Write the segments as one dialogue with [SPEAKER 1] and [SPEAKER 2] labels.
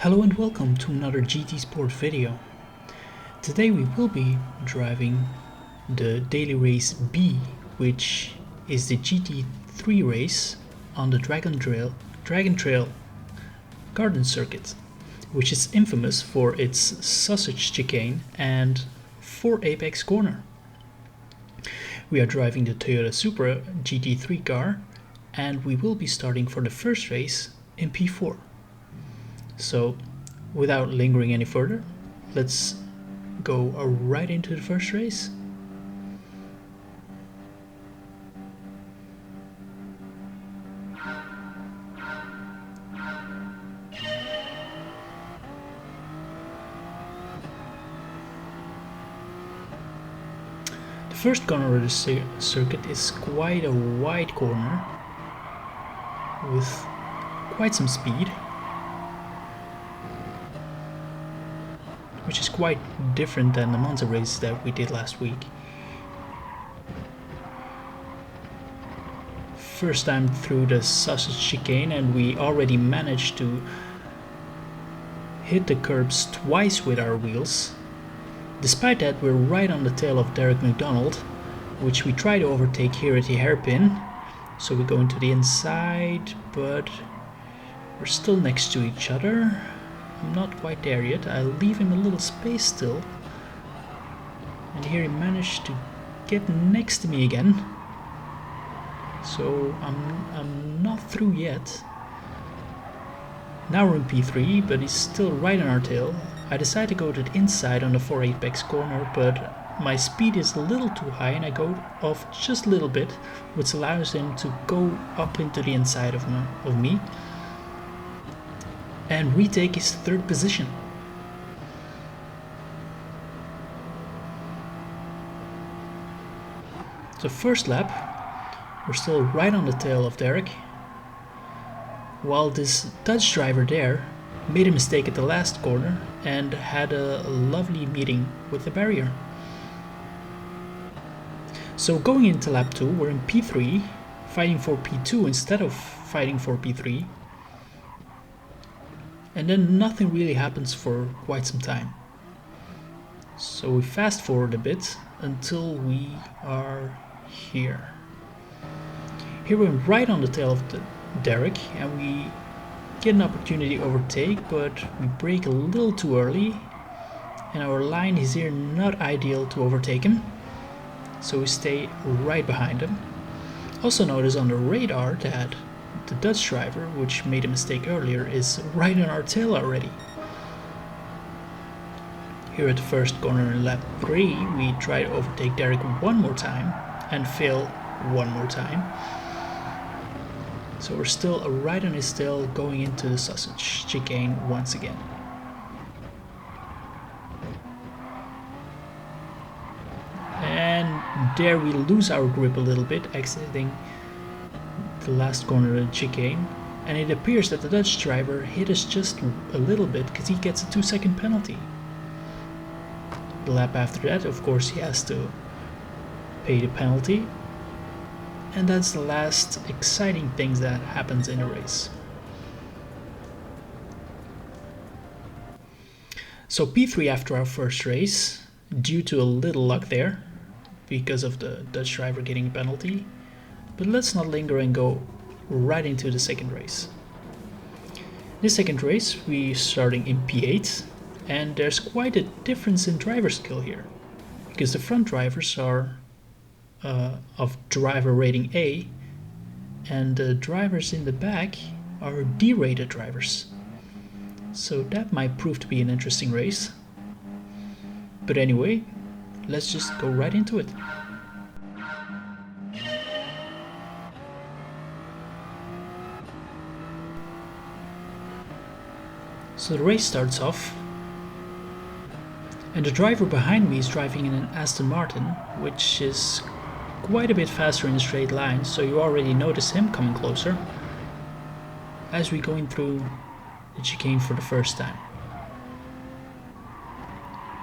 [SPEAKER 1] Hello and welcome to another GT Sport video. Today we will be driving the daily race B, which is the GT3 race on the Dragon Trail Garden Circuit, which is infamous for its sausage chicane and 4 apex corner. We are driving the Toyota Supra GT3 car and we will be starting for the first race in P4. So, without lingering any further, let's go right into the first race. The first corner of the circuit is quite a wide corner with quite some speed, which is quite different than the Monza race that we did last week. First time through the sausage chicane and we already managed to hit the curbs twice with our wheels. Despite that, we're right on the tail of Derek McDonald, which we try to overtake here at the hairpin. So we go into the inside, but we're still next to each other. I'm not quite there yet. I'll leave him a little space still. And here he managed to get next to me again. So I'm not through yet. Now we're in P3, but he's still right on our tail. I decide to go to the inside on the 4 apex corner, but my speed is a little too high and I go off just a little bit, which allows him to go up into the inside of me. And retake his third position. So first lap, we're still right on the tail of Derek, while this Dutch driver there made a mistake at the last corner and had a lovely meeting with the barrier. So going into lap 2, we're in P3, fighting for P2 instead of fighting for P3. And then nothing really happens for quite some time. So we fast forward a bit until we are here. Here we're right on the tail of Derek and we get an opportunity to overtake, but we brake a little too early and our line is here not ideal to overtake him. So we stay right behind him. Also notice on the radar that the Dutch driver, which made a mistake earlier, is right on our tail already. Here at the first corner in lap 3, we try to overtake Derek one more time and fail one more time. So we're still right on his tail going into the sausage chicane once again. And there we lose our grip a little bit, exiting the last corner of the chicane, and it appears that the Dutch driver hit us just a little bit because he gets a 2-second penalty. The lap after that, of course, he has to pay the penalty, and that's the last exciting things that happens in a race. So P3 after our first race, due to a little luck there because of the Dutch driver getting a penalty. But let's not linger and go right into the second race. This second race we're starting in P8 and there's quite a difference in driver skill here, because the front drivers are of driver rating A and the drivers in the back are D-rated drivers. So that might prove to be an interesting race. But anyway, let's just go right into it. So the race starts off, and the driver behind me is driving in an Aston Martin, which is quite a bit faster in a straight line, so you already notice him coming closer as we're going through the chicane for the first time.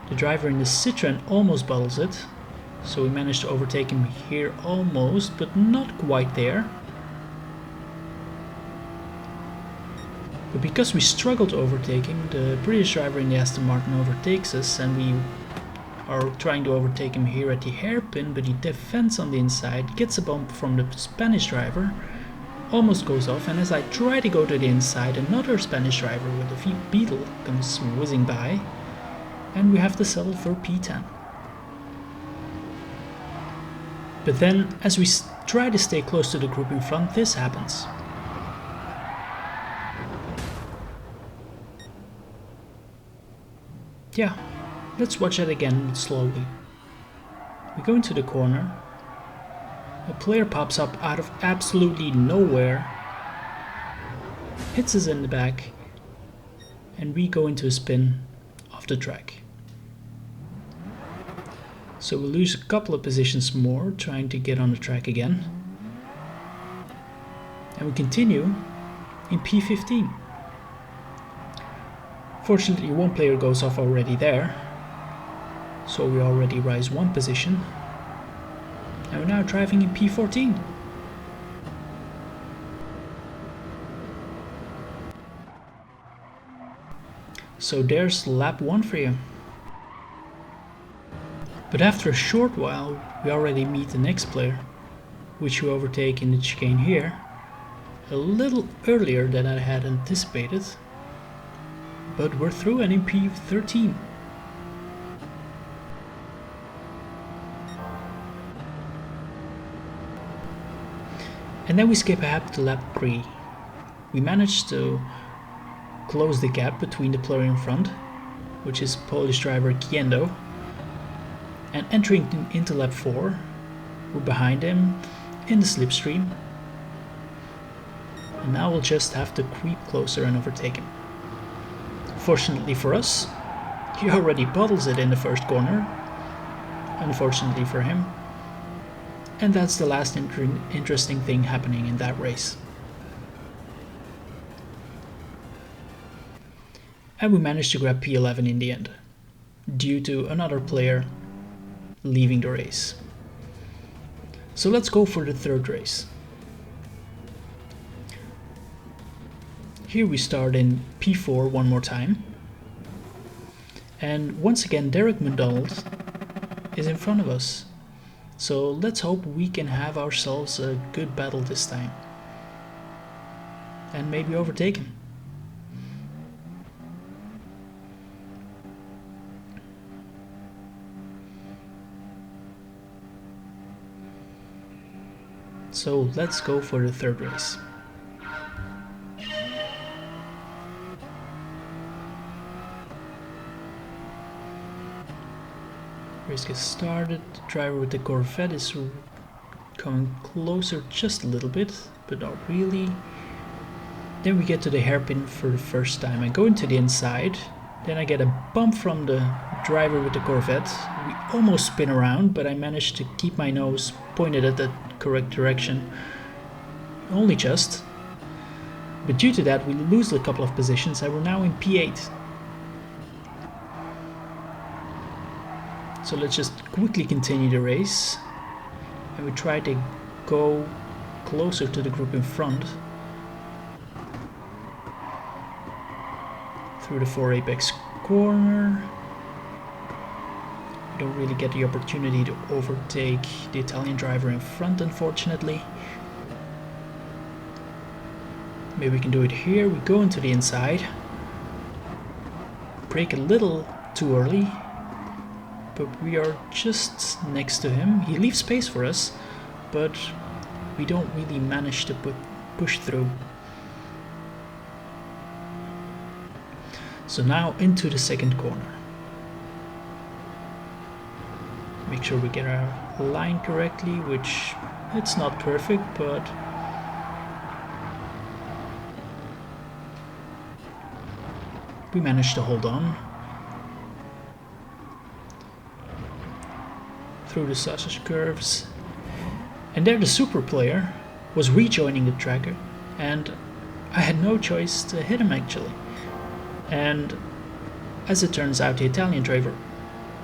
[SPEAKER 1] The driver in the Citroen almost bottles it, so we managed to overtake him here almost, but not quite there. But because we struggled to overtake him, the British driver in the Aston Martin overtakes us, and we are trying to overtake him here at the hairpin, but he defends on the inside, gets a bump from the Spanish driver, almost goes off, and as I try to go to the inside, another Spanish driver with a Beetle comes whizzing by, and we have to settle for P10. But then, as we try to stay close to the group in front, this happens. Yeah, let's watch that again slowly. We go into the corner. A player pops up out of absolutely nowhere, hits us in the back, and we go into a spin off the track. So we lose a couple of positions more trying to get on the track again. And we continue in P15. Fortunately, one player goes off already there, so we already rise one position, and we're now driving in P14. So there's lap 1 for you. But after a short while, we already meet the next player, which we overtake in the chicane here, a little earlier than I had anticipated. But we're through and in P13. And then we skip ahead to lap 3. We managed to close the gap between the player in front, which is Polish driver Kiendo, and entering into lap 4, we're behind him in the slipstream. And now we'll just have to creep closer and overtake him. Fortunately for us, he already bottles it in the first corner, unfortunately for him, and that's the last interesting thing happening in that race. And we managed to grab P11 in the end, due to another player leaving the race. So let's go for the third race. Here we start in P4 one more time, and once again Derek McDonald is in front of us, so let's hope we can have ourselves a good battle this time and maybe overtake him. So let's go for the third race. Race gets started. The driver with the Corvette is coming closer just a little bit, but not really. Then we get to the hairpin for the first time. I go into the inside, then I get a bump from the driver with the Corvette. We almost spin around, but I managed to keep my nose pointed at the correct direction. Only just. But due to that, we lose a couple of positions and we're now in P8. So let's just quickly continue the race, and we try to go closer to the group in front through the 4 apex corner. We don't really get the opportunity to overtake the Italian driver in front, unfortunately. Maybe we can do it here. We go into the inside, brake a little too early, but we are just next to him. He leaves space for us, but we don't really manage to push through. So now into the second corner. Make sure we get our line correctly, which it's not perfect, but we managed to hold on. Through the sausage curves, and there the super player was rejoining the tracker, and I had no choice to hit him actually. And as it turns out, the Italian driver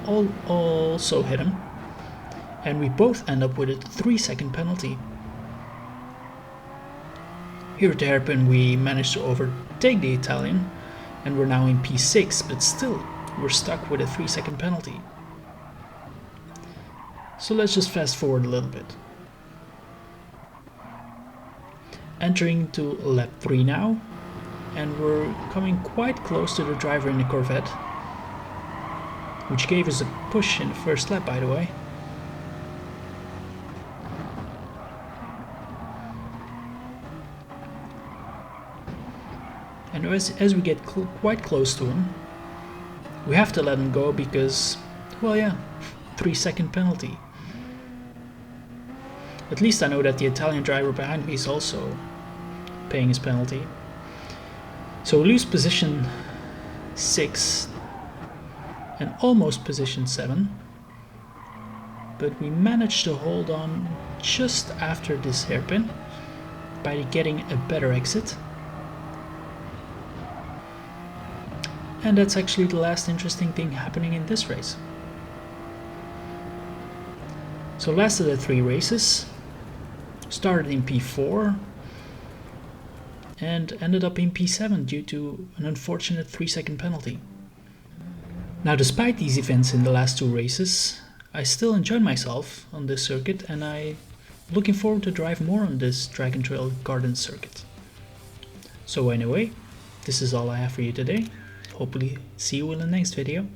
[SPEAKER 1] also hit him, and we both end up with a 3-second penalty. Here at the hairpin we managed to take the Italian, and we're now in P6, but still we're stuck with a 3-second penalty. So let's just fast forward a little bit. Entering to lap 3 now, and we're coming quite close to the driver in the Corvette, which gave us a push in the first lap, by the way. And as we get quite close to him, we have to let him go because, well, yeah, 3-second penalty. At least I know that the Italian driver behind me is also paying his penalty. So we lose position 6 and almost position 7, but we managed to hold on just after this hairpin by getting a better exit. And that's actually the last interesting thing happening in this race. So last of the 3 races, started in P4 and ended up in P7 due to an unfortunate 3-second penalty. Now, despite these events in the last 2 races, I still enjoyed myself on this circuit, and I'm looking forward to drive more on this Dragon Trail Gardens circuit. So anyway, this is all I have for you today. Hopefully see you in the next video.